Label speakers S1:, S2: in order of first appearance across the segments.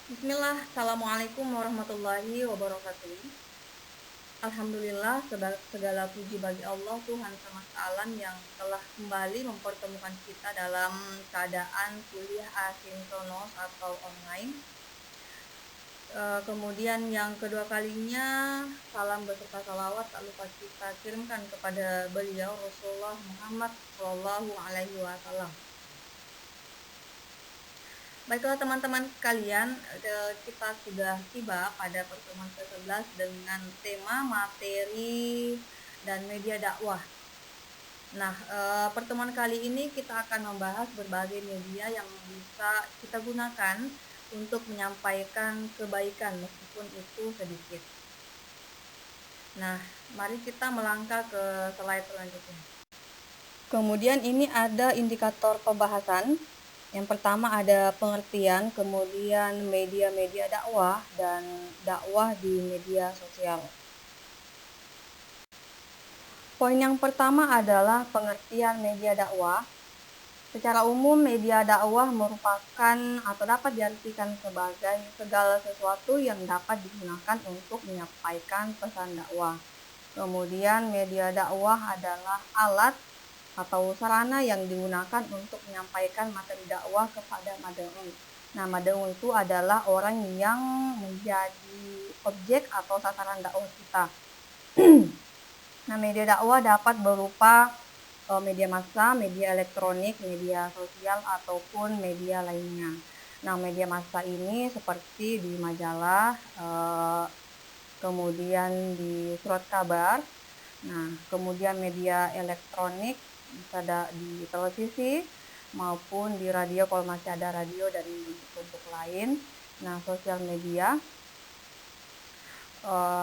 S1: Bismillah, Assalamualaikum warahmatullahi wabarakatuh. Alhamdulillah, segala puji bagi Allah Tuhan semesta alam yang telah kembali mempertemukan kita dalam keadaan kuliah asinkronus atau online. Kemudian yang kedua kalinya, salam beserta salawat tak lupa kita kirimkan kepada beliau Rasulullah Muhammad Shallallahu Alaihi Wasallam. Baiklah teman-teman sekalian, kita sudah tiba pada pertemuan ke-11 dengan tema materi dan media dakwah. Nah, pertemuan kali ini kita akan membahas berbagai media yang bisa kita gunakan untuk menyampaikan kebaikan meskipun itu sedikit. Nah, mari kita melangkah ke slide selanjutnya. Kemudian ini ada indikator pembahasan. Yang pertama ada pengertian, kemudian media-media dakwah, dan dakwah di media sosial. Poin yang pertama adalah pengertian media dakwah. Secara umum, media dakwah merupakan atau dapat diartikan sebagai segala sesuatu yang dapat digunakan untuk menyampaikan pesan dakwah. Kemudian media dakwah adalah alat atau sarana yang digunakan untuk menyampaikan materi dakwah kepada mad'u. Nah, mad'u itu adalah orang yang menjadi objek atau sasaran dakwah kita. Nah, media dakwah dapat berupa media massa, media elektronik, media sosial, ataupun media lainnya. Nah, media massa ini seperti di majalah, kemudian di surat kabar. Nah, kemudian media elektronik bisa di televisi maupun di radio kalau masih ada radio dan bentuk-bentuk lain. Nah, sosial media,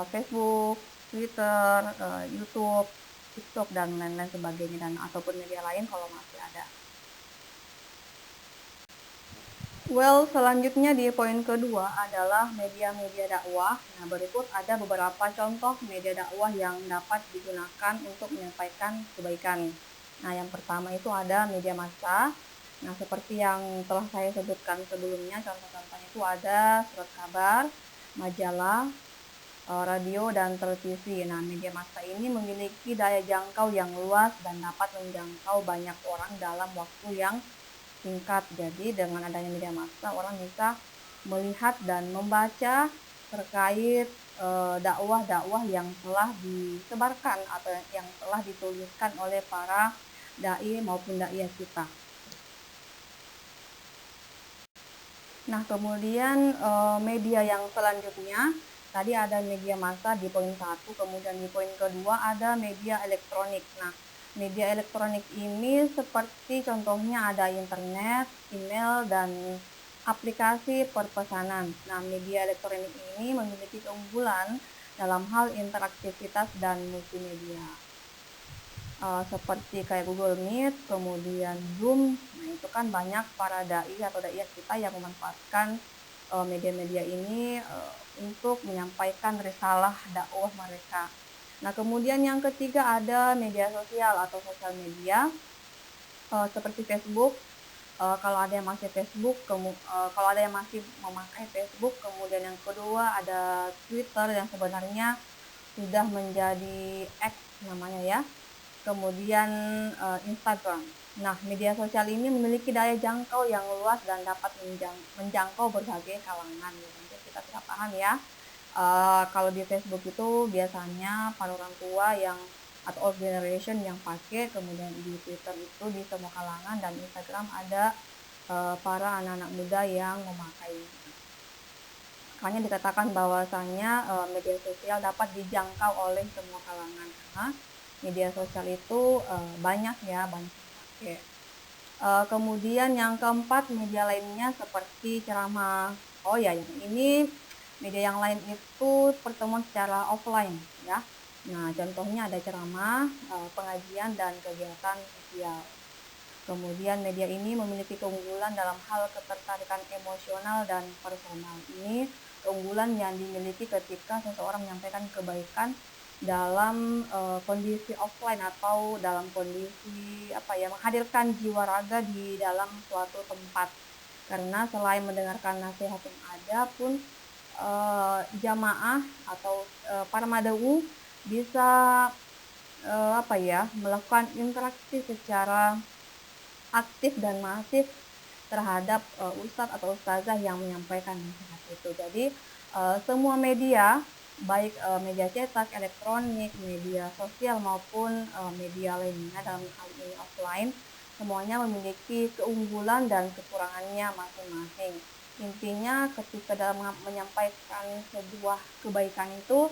S1: Facebook, Twitter, YouTube, TikTok, dan lain-lain sebagainya, dan ataupun media lain kalau masih ada. Selanjutnya di poin kedua adalah media-media dakwah. Nah, berikut ada beberapa contoh media dakwah yang dapat digunakan untuk menyampaikan kebaikan. Nah, yang pertama itu ada media massa. Nah, seperti yang telah saya sebutkan sebelumnya, contoh-contohnya itu ada surat kabar, majalah, radio, dan televisi. Nah, media massa ini memiliki daya jangkau yang luas dan dapat menjangkau banyak orang dalam waktu yang singkat. Jadi dengan adanya media massa, orang bisa melihat dan membaca terkait dakwah-dakwah yang telah disebarkan atau yang telah dituliskan oleh para dai maupun daiyah kita. Nah, kemudian media yang selanjutnya, tadi ada media massa di poin 1, kemudian di poin kedua ada media elektronik. Nah, media elektronik ini seperti contohnya ada internet, email, dan aplikasi perpesanan. Nah, media elektronik ini memiliki keunggulan dalam hal interaktivitas dan multimedia. Seperti kayak Google Meet, kemudian Zoom. Nah, itu kan banyak para dai atau daiyah kita yang memanfaatkan media-media ini untuk menyampaikan risalah dakwah mereka. Nah, kemudian yang ketiga ada media sosial atau sosial media seperti Facebook. Kalau ada yang masih Facebook, kalau ada yang masih memakai Facebook, kemudian yang kedua ada Twitter yang sebenarnya sudah menjadi X namanya ya. Kemudian Instagram. Nah, media sosial ini memiliki daya jangkau yang luas dan dapat menjangkau berbagai kalangan. Nanti kita bisa paham ya. Kalau di Facebook itu biasanya para orang tua yang atau old generation yang pakai, kemudian di Twitter itu di semua kalangan, dan Instagram ada para anak-anak muda yang memakai. Makanya dikatakan bahwasanya media sosial dapat dijangkau oleh semua kalangan karena media sosial itu banyak dipakai. Kemudian yang keempat, media lainnya seperti ceramah. Oh ya, yang ini media yang lain itu pertemuan secara offline ya. Nah, contohnya ada ceramah, pengajian, dan kegiatan sosial. Kemudian media ini memiliki keunggulan dalam hal ketertarikan emosional dan personal. Ini keunggulan yang dimiliki ketika seseorang menyampaikan kebaikan dalam kondisi offline atau dalam kondisi menghadirkan jiwa raga di dalam suatu tempat. Karena selain mendengarkan nasihat yang ada pun jamaah atau para mad'u bisa melakukan interaksi secara aktif dan masif terhadap ustadz atau ustazah yang menyampaikan nasihat itu. Jadi semua media, baik media cetak, elektronik, media sosial maupun media lainnya dalam hal ini offline, semuanya memiliki keunggulan dan kekurangannya masing-masing. Intinya ketika dalam menyampaikan sebuah kebaikan itu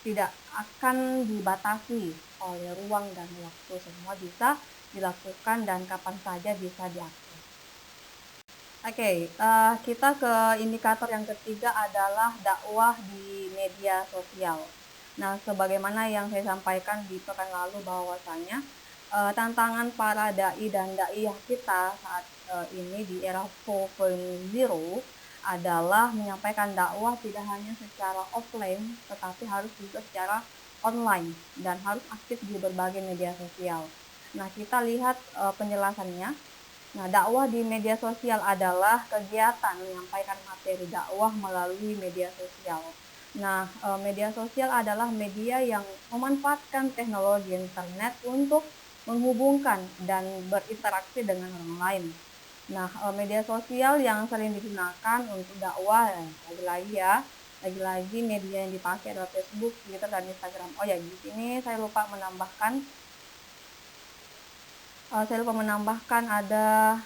S1: tidak akan dibatasi oleh ruang dan waktu, semua bisa dilakukan dan kapan saja bisa diakses. Oke, kita ke indikator yang ketiga adalah dakwah di media sosial. Nah, sebagaimana yang saya sampaikan di pekan lalu bahwasanya tantangan para dai dan daiyah kita saat ini di era 4.0 adalah menyampaikan dakwah tidak hanya secara offline, tetapi harus juga secara online dan harus aktif di berbagai media sosial. Nah, kita lihat penjelasannya. Nah, dakwah di media sosial adalah kegiatan menyampaikan materi dakwah melalui media sosial. Nah, media sosial adalah media yang memanfaatkan teknologi internet untuk menghubungkan dan berinteraksi dengan orang lain. Nah, media sosial yang sering digunakan untuk dakwah, lagi-lagi media yang dipakai adalah Facebook, Twitter, dan Instagram. Oh ya, di sini saya lupa menambahkan ada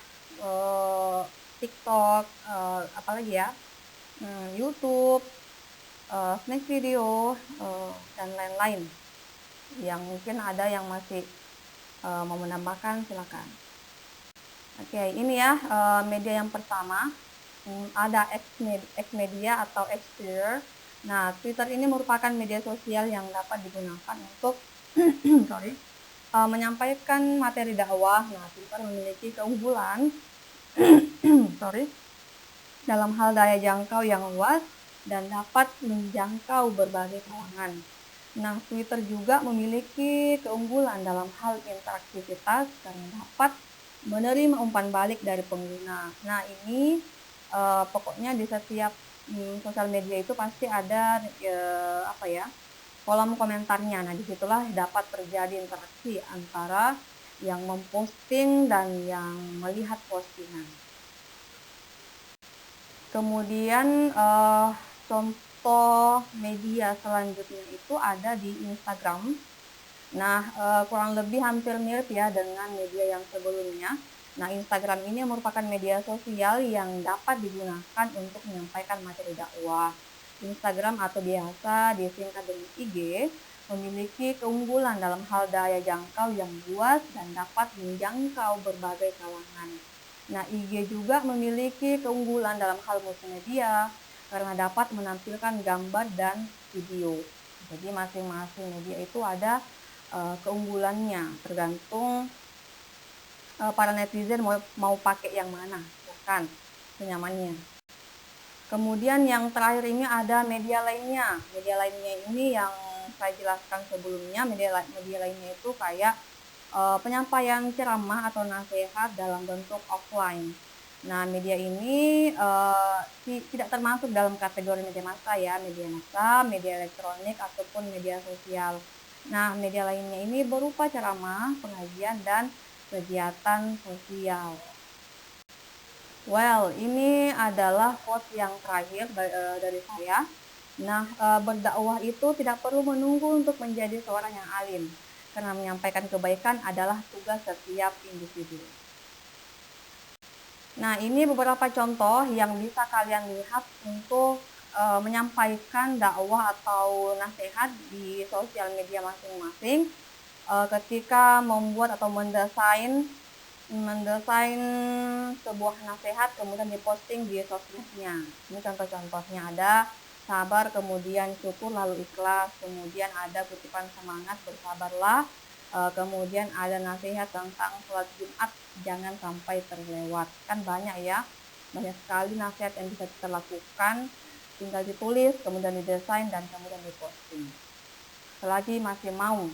S1: TikTok, apalagi ya, YouTube, Snack Video, dan lain-lain. Yang mungkin ada yang masih mau menambahkan, silakan. Oke, ini ya media yang pertama, ada X media atau X Twitter. Nah, Twitter ini merupakan media sosial yang dapat digunakan untuk menyampaikan materi dakwah. Nah, Twitter memiliki keunggulan dalam hal daya jangkau yang luas dan dapat menjangkau berbagai kalangan. Nah, Twitter juga memiliki keunggulan dalam hal interaktivitas karena dapat menerima umpan balik dari pengguna. Nah, ini pokoknya di setiap sosial media itu pasti ada kolom komentarnya. Nah, disitulah dapat terjadi interaksi antara yang memposting dan yang melihat postingan. Kemudian contoh media selanjutnya itu ada di Instagram. Nah, kurang lebih hampir mirip ya dengan media yang sebelumnya. Nah, Instagram ini merupakan media sosial yang dapat digunakan untuk menyampaikan materi dakwah. Instagram atau biasa disingkat dengan IG memiliki keunggulan dalam hal daya jangkau yang luas dan dapat menjangkau berbagai kalangan. Nah, IG juga memiliki keunggulan dalam hal multimedia karena dapat menampilkan gambar dan video. Jadi masing-masing media itu ada keunggulannya, tergantung para netizen mau pakai yang mana, kan senyamannya. Kemudian yang terakhir ini ada media lainnya. Media lainnya ini yang saya jelaskan sebelumnya. Media lainnya itu kayak penyampaian ceramah atau nasihat dalam bentuk offline. Nah, media ini tidak termasuk dalam kategori media massa ya, media massa, media elektronik ataupun media sosial. Nah, media lainnya ini berupa ceramah, pengajian, dan kegiatan sosial. Well, ini adalah quote yang terakhir dari saya. Nah, berdakwah itu tidak perlu menunggu untuk menjadi seorang yang alim, karena menyampaikan kebaikan adalah tugas setiap individu. Nah, ini beberapa contoh yang bisa kalian lihat untuk menyampaikan dakwah atau nasihat di sosial media masing-masing ketika membuat atau mendesain sebuah nasihat kemudian diposting di sosmednya. Ini contoh-contohnya ada sabar, kemudian syukur, lalu ikhlas, kemudian ada kutipan semangat, bersabarlah, kemudian ada nasihat tentang sholat Jumat, jangan sampai terlewat. Kan banyak ya, banyak sekali nasihat yang bisa kita lakukan, tinggal ditulis, kemudian didesain, dan kemudian diposting. Selagi masih mau.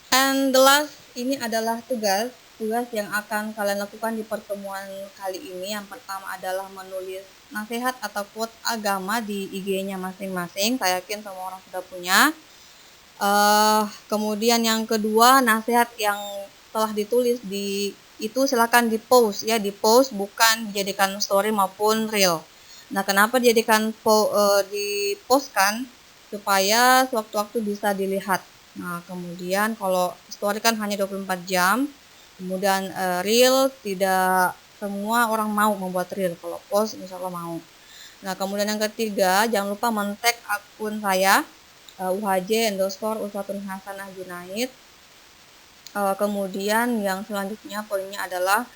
S1: And the last, ini adalah tugas tugas yang akan kalian lakukan di pertemuan kali ini, yang pertama adalah menulis nasihat atau quote agama di IG-nya masing-masing. Saya yakin semua orang sudah punya. Kemudian yang kedua, nasihat yang telah ditulis di itu silakan di-post ya, di-post, bukan dijadikan story maupun reel. Nah, kenapa dijadikan di-postkan? Supaya sewaktu-waktu bisa dilihat. Nah, kemudian kalau story kan hanya 24 jam. Kemudian reel tidak semua orang mau membuat reel. Kalau post insya Allah mau. Nah, kemudian yang ketiga, jangan lupa men-tag akun saya UHJ_Uswatun Hasanah Junaid. Kemudian yang selanjutnya poinnya adalah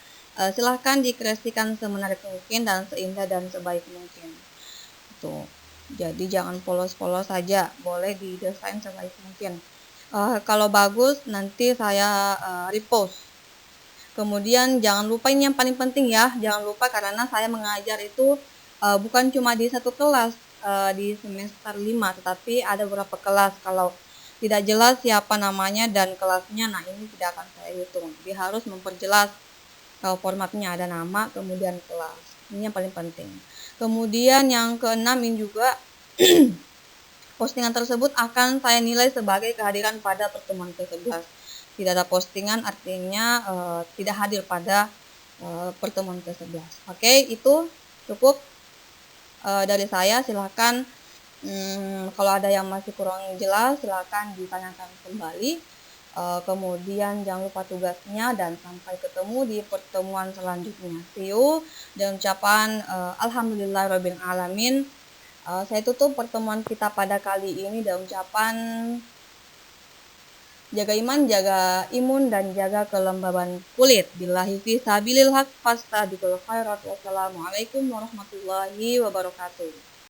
S1: silahkan dikreasikan semenarik mungkin dan seindah dan sebaik mungkin. Tuh. Jadi jangan polos-polos saja, boleh didesain sebaik mungkin. Kalau bagus nanti saya repost. Kemudian jangan lupa, ini yang paling penting ya, jangan lupa karena saya mengajar itu bukan cuma di satu kelas di semester 5, tetapi ada beberapa kelas. Kalau tidak jelas siapa namanya dan kelasnya, nah ini tidak akan saya hitung. Jadi harus memperjelas formatnya, ada nama kemudian kelas. Ini yang paling penting. Kemudian yang keenam ini juga postingan tersebut akan saya nilai sebagai kehadiran pada pertemuan ke-11. Tidak ada postingan artinya tidak hadir pada pertemuan ke-11. Oke, itu cukup dari saya. Silahkan kalau ada yang masih kurang jelas silahkan ditanyakan kembali. Kemudian jangan lupa tugasnya dan sampai ketemu di pertemuan selanjutnya. See you. Dan ucapan alhamdulillahirabbil alamin. Saya tutup pertemuan kita pada kali ini dengan ucapan jaga iman, jaga imun, dan jaga kelembaban kulit. Billahi fi sabilil haq fastabiqul khairat. Wassalamualaikum warahmatullahi wabarakatuh.